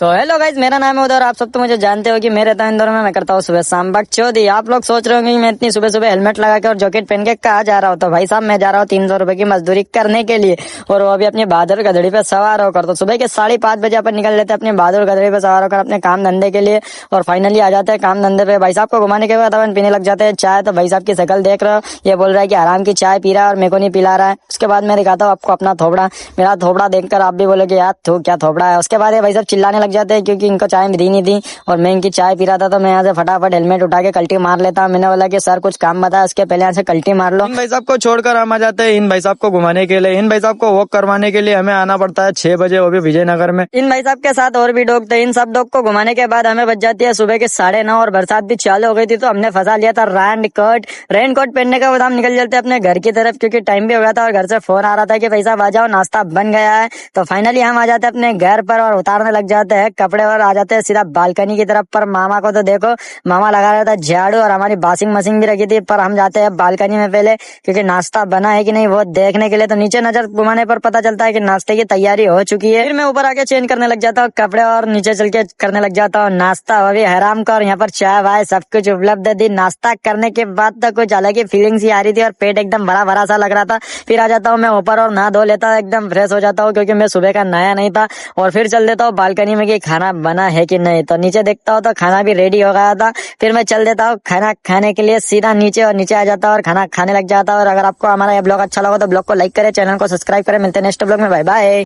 तो hello guys, मेरा नाम है उदय और आप सब तो मुझे जानते हो कि मैं रहता हूँ इंदौर में। मैं करता हूँ सुबह शाम बकचोदी। आप लोग सोच रहे होंगे कि मैं इतनी सुबह सुबह हेलमेट लगा के और जैकेट पहन के कहाँ जा रहा हूँ। तो भाई साहब, मैं जा रहा हूँ 300 रुपए की मजदूरी करने के लिए, और वो अभी अपनी बहादुर गधड़ी पे सवार होकर। तो सुबह के 5:30 बजे अपन निकल लेते हैं अपने बहादुर गधड़ी पे सवार होकर अपने काम धंधे के लिए, और फाइनली आ जाते हैं काम धंधे पे। भाई साहब को घुमाने के बाद अपन पीने लग जाते हैं चाय। तो भाई साहब की शक्ल देख रहे हो, ये बोल रहा है कि आराम की चाय पी रहा है और मेरे को नहीं पिला रहा है। उसके बाद मैं दिखाता हूँ आपको अपना थोबड़ा। मेरा थोबड़ा देखकर आप भी बोलोगे यार तू क्या थोबड़ा है। उसके बाद ये भाई साहब चिल्लाने लग जाते हैं क्योंकि इनको चाय दी नहीं थी और मैं इनकी चाय पी रहा था। तो मैं यहाँ से फटाफट हेलमेट उठा के कल्टी मार लेता हूँ। मैंने बोला कि सर कुछ काम बताया, उसके पहले यहाँ से कल्टी मार लो। इन भाई साहब को छोड़कर हम आ जाते हैं इन भाई साहब को घुमाने के लिए। इन भाई साहब को वॉक करवाने के लिए हमें आना पड़ता है 6 बजे, वो भी विजयनगर में। इन भाई साहब के साथ और भी डॉग थे। इन सब डॉग को घुमाने के बाद हमें बच जाती है सुबह के 9:30 और बरसात भी चालू हो गई थी। तो हमने फंसा लिया था रेन कोट पहनने के बाद हम निकल जाते अपने घर की तरफ, क्योंकि टाइम भी हो गया था और घर से फोन आ रहा था कि भाई साहब आ जाओ, नाश्ता बन गया है। तो फाइनली हम आ जाते हैं अपने घर पर और उतारने लग जाते हैं कपड़े और आ जाते हैं सीधा बालकनी की तरफ। पर मामा को तो देखो, मामा लगा रहा था झाड़ू और हमारी वॉशिंग मशीन भी रखी थी। पर हम जाते हैं बालकनी में पहले, क्योंकि नाश्ता बना है कि नहीं वो देखने के लिए। तो नीचे नजर घुमाने पर पता चलता है कि नाश्ते की तैयारी हो चुकी है। फिर मैं ऊपर आके चेंज करने लग जाता हूँ कपड़े और नीचे चल के करने लग जाता हूँ नाश्ता, वो भी हराम का। और यहाँ पर चाय वाय सब कुछ उपलब्ध थी। नाश्ता करने के बाद तो कुछ अलग ही फीलिंग्स ही आ रही थी और पेट एकदम भरा भरा सा लग रहा था। फिर आ जाता हूँ मैं ऊपर और नहा धो लेता हूँ, एकदम फ्रेश हो जाता हूँ, क्योंकि मैं सुबह का नहाया नहीं था। और फिर चल देता हूँ बालकनी में कि खाना बना है कि नहीं। तो नीचे देखता हूँ तो खाना भी रेडी हो गया था। फिर मैं चल देता हूँ खाना खाने के लिए सीधा नीचे, और नीचे आ जाता हूँ और खाना खाने लग जाता हूँ। और अगर आपको हमारा ये ब्लॉग अच्छा लगा तो ब्लॉग को लाइक करें, चैनल को सब्सक्राइब करें। मिलते हैं नेक्स्ट ब्लॉग में, बाय बाय।